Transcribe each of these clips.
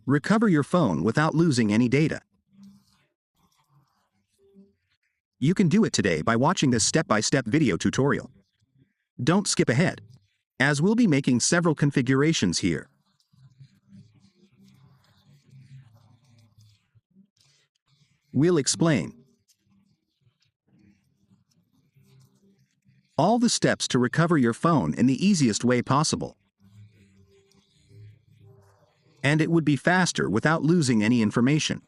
Recover your phone without losing any data. You can do it today by watching this step-by-step video tutorial. Don't skip ahead, as we'll be making several configurations here. We'll explain all the steps to recover your phone in the easiest way possible. And it would be faster without losing any information.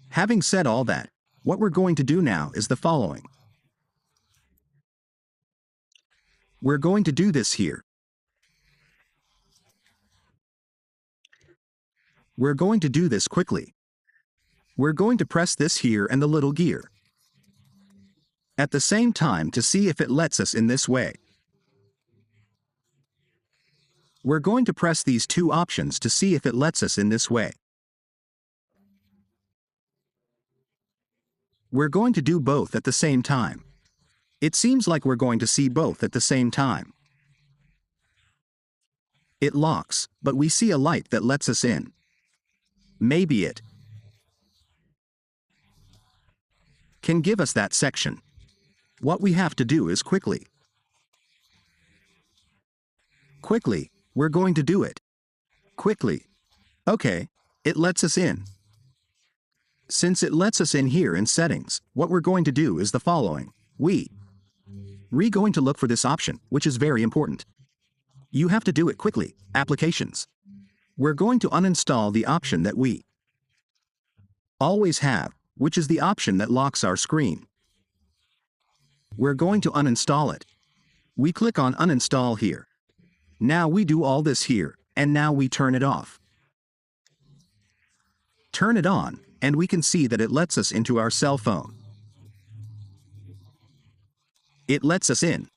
Having said all that, what we're going to do now is the following. We're going to do this here. We're going to do this quickly. We're going to press this here and the little gear at the same time to see if it lets us in this way. We're going to press these two options to see if it lets us in this way. We're going to do both at the same time. It seems like we're going to see both at the same time. It locks, but we see a light that lets us in. Maybe it can give us that section. What we have to do is quickly, we're going to do it. Quickly. Okay, it lets us in. Since it lets us in here in settings, what we're going to do is the following. We're going to look for this option, which is very important. You have to do it quickly. Applications. We're going to uninstall the option that we always have, which is the option that locks our screen. We're going to uninstall it. We click on uninstall here. Now we do all this here, and now we turn it off. Turn it on, and we can see that it lets us into our cell phone. It lets us in.